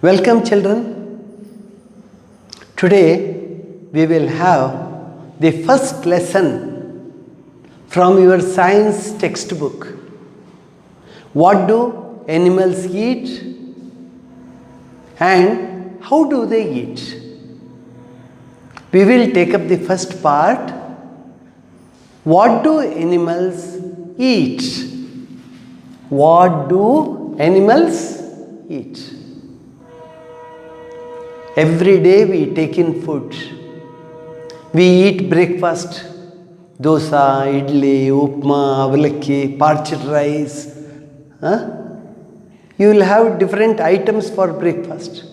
Welcome children. Today we will have the first lesson from your science textbook. What do animals eat and how do they eat? We will take up the first part. What do animals eat? What do animals eat? Every day we take in food. We eat breakfast, dosa, idli, upma, avalakki, parched rice. You will have different items for breakfast.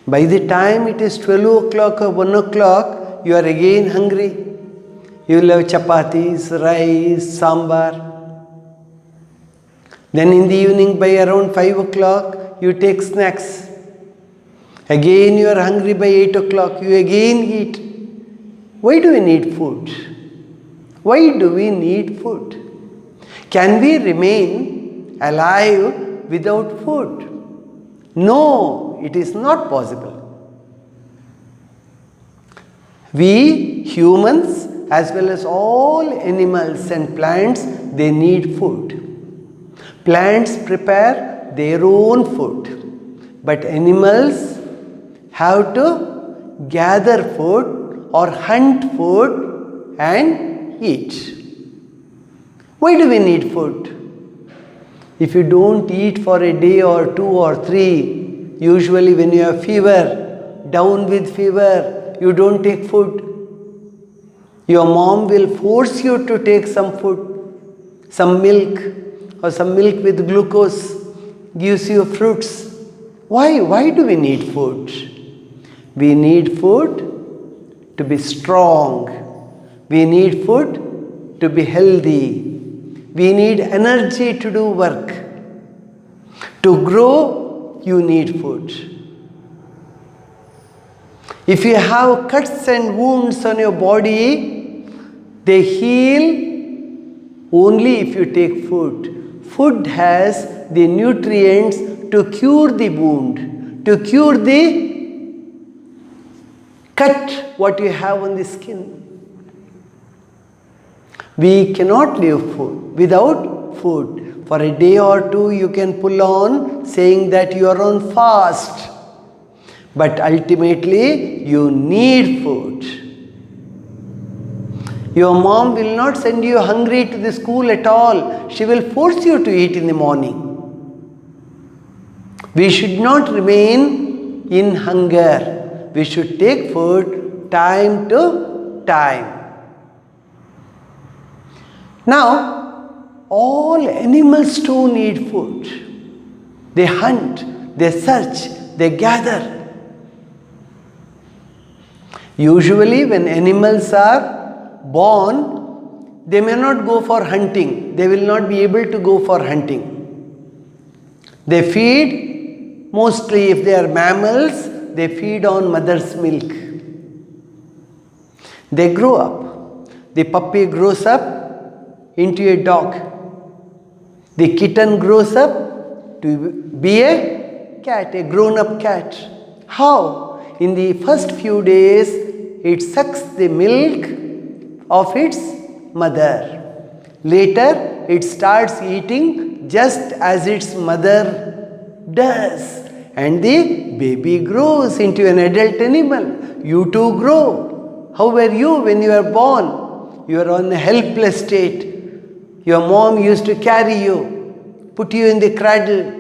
By the time it is 12 o'clock or 1 o'clock, you are again hungry. You will have chapatis, rice, sambar. Then in the evening by around 5 o'clock, you take snacks. Again you are hungry by 8 o'clock, you again eat. Why do we need food? Why do we need food? Can we remain alive without food? No, it is not possible. We humans as well as all animals and plants, they need food. Plants prepare their own food, but animals have to gather food or hunt food and eat. Why do we need food? If you don't eat for a day or 2 or 3, usually when you have fever, down with fever, you don't take food. Your mom will force you to take some food, some milk or some milk with glucose, gives you fruits. Why do we need food? We need food to be strong. We need food to be healthy. We need energy to do work. To grow, you need food. If you have cuts and wounds on your body, they heal only if you take food. Food has the nutrients to cure the wound, to cure the cut what you have on the skin. We cannot live without food. For a day or 2 you can pull on saying that you are on fast. But ultimately you need food. Your mom will not send you hungry to the school at all. She will force you to eat in the morning. We should not remain in hunger. We should take food time to time. Now, all animals too need food. They hunt, they search, they gather. Usually when animals are born, they may not go for hunting. They will not be able to go for hunting. They feed, mostly if they are mammals, they feed on mother's milk. They grow up. The puppy grows up into a dog. The kitten grows up to be a cat, a grown-up cat. How? In the first few days, it sucks the milk of its mother. Later, it starts eating just as its mother does. And the baby grows into an adult animal. You too grow. How were you when you were born? You were on a helpless state. Your mom used to carry you, put you in the cradle,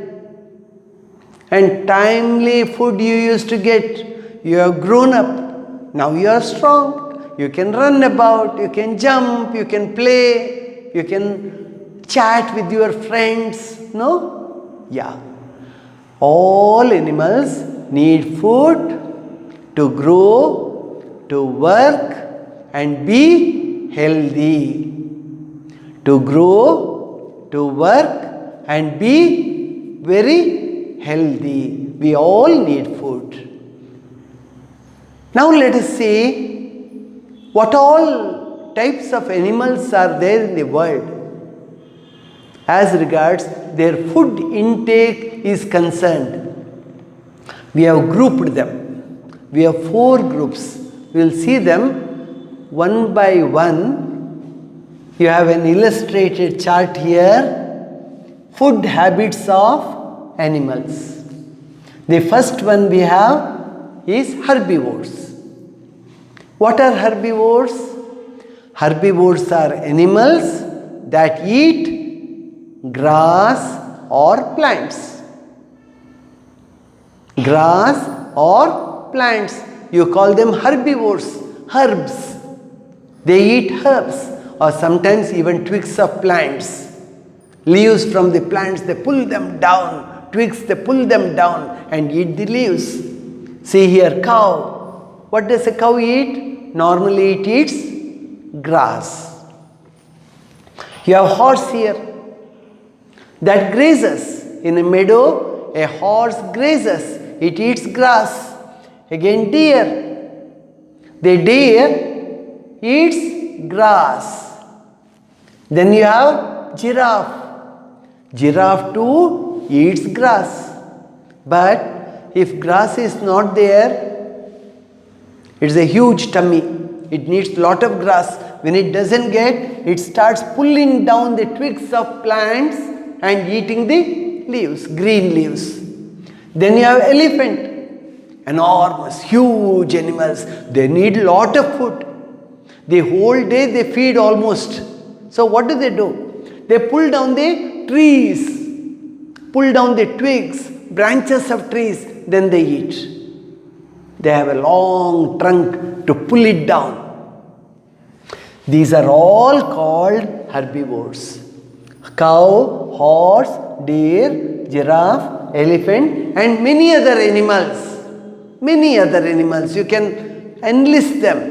and timely food you used to get. You have grown up. Now you are strong. You can run about, you can jump, you can play, you can chat with your friends. No? Yeah. All animals need food to grow, to work and be healthy. To grow, to work and be very healthy. We all need food. Now let us see what all types of animals are there in the world. as regards their food intake is concerned. We have grouped them. We have 4 groups. We will see them one by one. You have an illustrated chart here. Food habits of animals. The first one we have is herbivores. What are herbivores? Herbivores are animals that eat grass or plants. Grass or plants. You call them herbivores, herbs. They eat herbs or sometimes even twigs of plants. Leaves from the plants, they pull them down. Twigs, they pull them down and eat the leaves. See here, cow. What does a cow eat? Normally it eats grass. You have horse here that grazes. In a meadow, a horse grazes. It eats grass. Again deer. The deer eats grass. Then you have giraffe. Giraffe too eats grass. But if grass is not there, it's a huge tummy. It needs lot of grass. When it doesn't get, it starts pulling down the twigs of plants and eating the leaves, green leaves. Then you have elephant, enormous, huge animals. They need lot of food. The whole day they feed almost. So what do? They pull down the trees, pull down the twigs, branches of trees, then they eat. They have a long trunk to pull it down. These are all called herbivores. Cow, horse, deer, giraffe, elephant and many other animals. Many other animals. You can enlist them.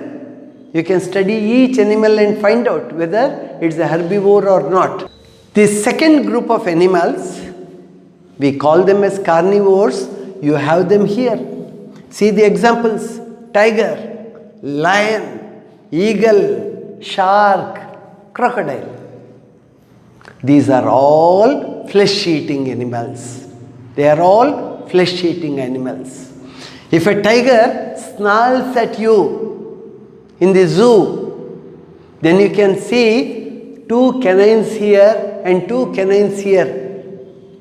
You can study each animal and find out whether it's a herbivore or not. The second group of animals, we call them as carnivores. You have them here. See the examples. Tiger, lion, eagle, shark, crocodile. These are all flesh-eating animals. They are all flesh-eating animals. If a tiger snarls at you in the zoo, then you can see 2 canines here and 2 canines here.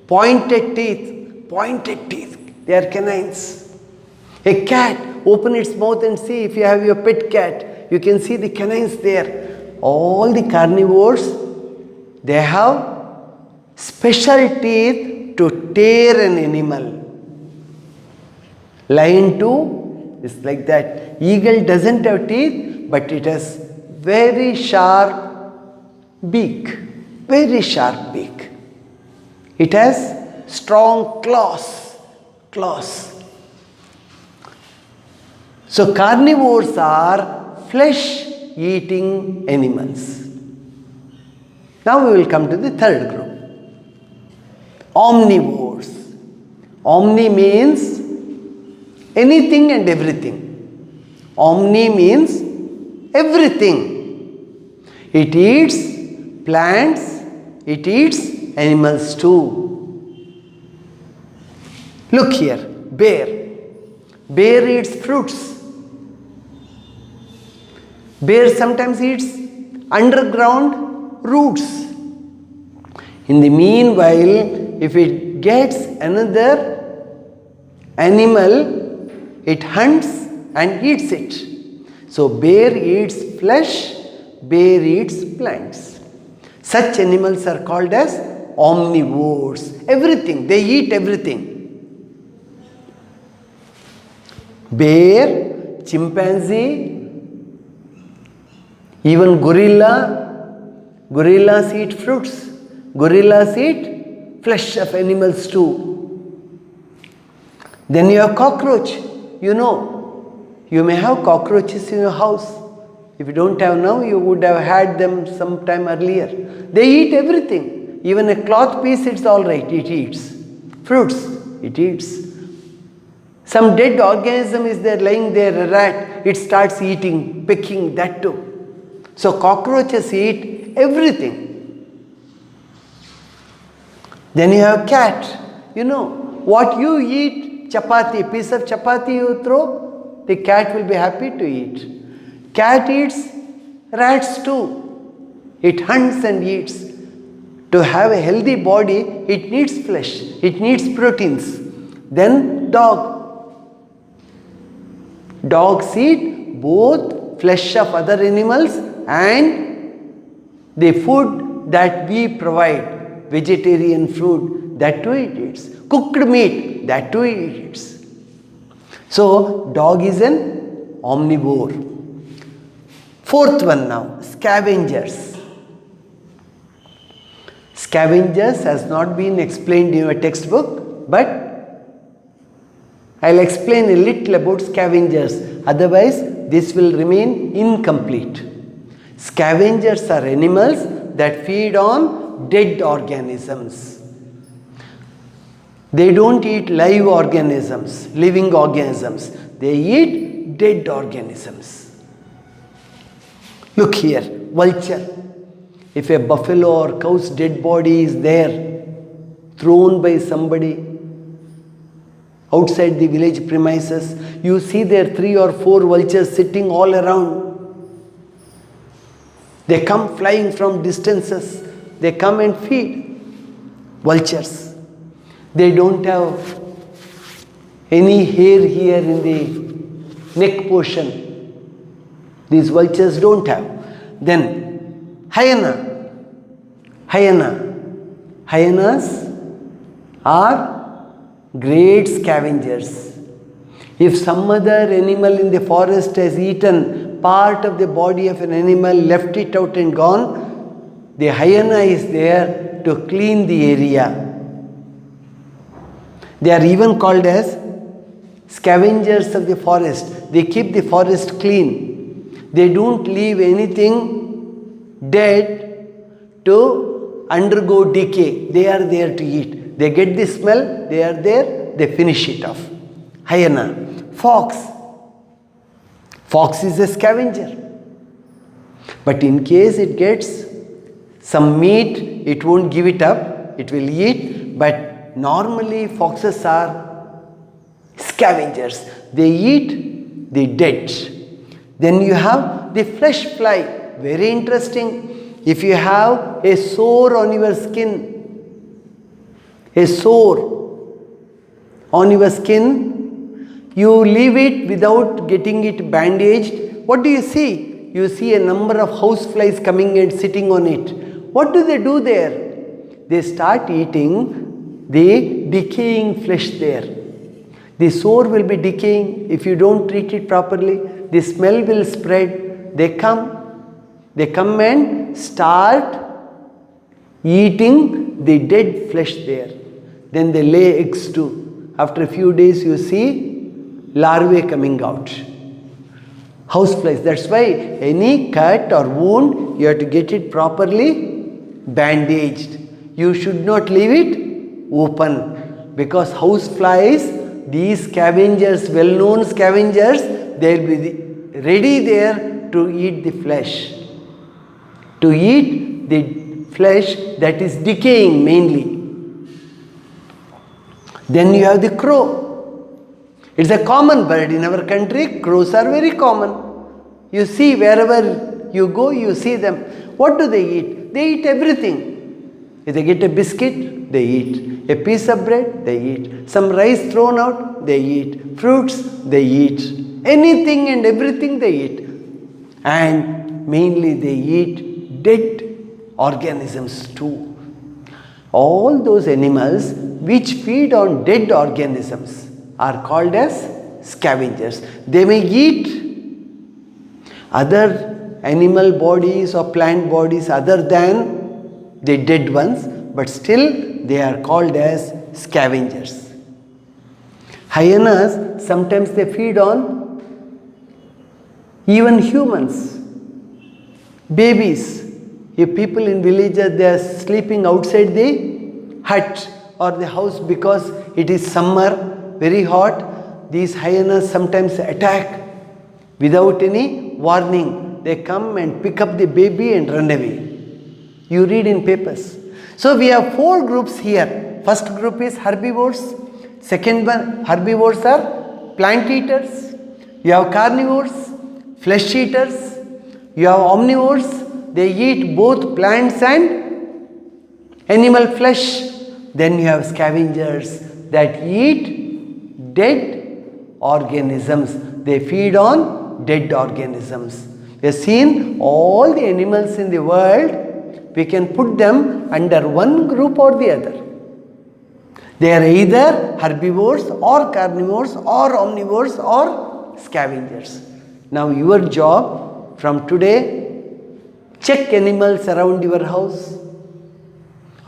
Pointed teeth, they are canines. A cat, open its mouth and see if you have your pet cat. You can see the canines there. All the carnivores, they have special teeth to tear an animal. Lion too is like that. Eagle doesn't have teeth, but it has very sharp beak. Very sharp beak. It has strong claws. So carnivores are flesh-eating animals. Now we will come to the third group. Omnivores. Omni means anything and everything. Omni means everything. It eats plants, it eats animals too. Look here, bear. Bear eats fruits. Bear sometimes eats underground roots. In the meanwhile, if it gets another animal, it hunts and eats it. So bear eats flesh, bear eats plants. Such animals are called as omnivores. Everything, they eat everything. Bear, chimpanzee, even gorillas eat fruits. Gorillas eat flesh of animals too. Then you have cockroach. You know, you may have cockroaches in your house. If you don't have now, you would have had them sometime earlier. They eat everything. Even a cloth piece, it's all right. It eats. Fruits, it eats. Some dead organism is there lying there, a rat. It starts eating, pecking, that too. So cockroaches eat everything. Then you have cat. You know, what you eat, chapati, a piece of chapati you throw, the cat will be happy to eat. Cat eats rats too. It hunts and eats. To have a healthy body, it needs flesh, it needs proteins. Then dog. Dogs eat both flesh of other animals and the food that we provide, vegetarian food, that too it eats. Cooked meat, that too it eats. So, dog is an omnivore. Fourth one now, scavengers. Scavengers has not been explained in your textbook, but I'll explain a little about scavengers. Otherwise, this will remain incomplete. Scavengers are animals that feed on dead organisms. They don't eat live organisms, living organisms. They eat dead organisms. Look here, vulture. If a buffalo or cow's dead body is there, thrown by somebody outside the village premises, you see there 3 or 4 vultures sitting all around. They come flying from distances. They come and feed. Vultures. They don't have any hair here in the neck portion. These vultures don't have. Then hyena. Hyenas are great scavengers. If some other animal in the forest has eaten part of the body of an animal, left it out and gone, the hyena is there to clean the area. They are even called as scavengers of the forest. They keep the forest clean. They don't leave anything dead to undergo decay. They are there to eat. They get the smell, they are there, they finish it off. Hyena. Fox. Fox is a scavenger. But in case it gets some meat, it won't give it up, it will eat. But normally foxes are scavengers. They eat the dead. Then you have the flesh fly. Very interesting. If you have a sore on your skin, you leave it without getting it bandaged. What do you see? You see a number of houseflies coming and sitting on it. What do they do there? They start eating the decaying flesh there. The sore will be decaying if you don't treat it properly. The smell will spread. They come and start eating the dead flesh there. Then they lay eggs too. After a few days you see larvae coming out. Houseflies. That's why any cut or wound, you have to get it properly bandaged. You should not leave it open, because houseflies, these scavengers, well-known scavengers, they will be ready there to eat the flesh. To eat the flesh that is decaying mainly. Then you have the crow. It's a common bird in our country. Crows are very common. You see wherever you go, you see them. What do they eat? They eat everything. If they get a biscuit, they eat. A piece of bread, they eat. Some rice thrown out, they eat. Fruits, they eat. Anything and everything they eat. And mainly they eat dead organisms too. All those animals which feed on dead organisms are called as scavengers. They may eat other animal bodies or plant bodies other than the dead ones, but still they are called as scavengers. Hyenas, sometimes they feed on even humans, babies. If people in villages, they are sleeping outside the hut or the house because it is summer, very hot, these hyenas sometimes attack without any warning. They come and pick up the baby and run away. You read in papers. So we have 4 groups here. First group is herbivores, Second one, herbivores are plant eaters. You have carnivores, flesh eaters. You have omnivores, they eat both plants and animal flesh. Then you have scavengers that eat dead organisms. They feed on dead organisms. We have seen all the animals in the world, we can put them under one group or the other. They are either herbivores or carnivores or omnivores or scavengers. Now your job from today, check animals around your house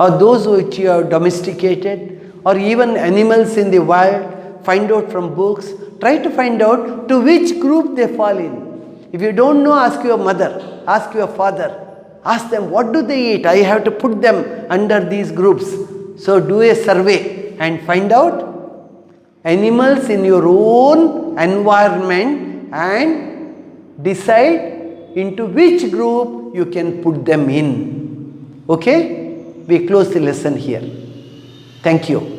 or those which you have domesticated or even animals in the wild. Find out from books, try to find out to which group they fall in. If you don't know, ask your mother, ask your father, ask them what do they eat. I have to put them under these groups. So do a survey and find out animals in your own environment and decide into which group you can put them in. Okay? We close the lesson here. Thank you.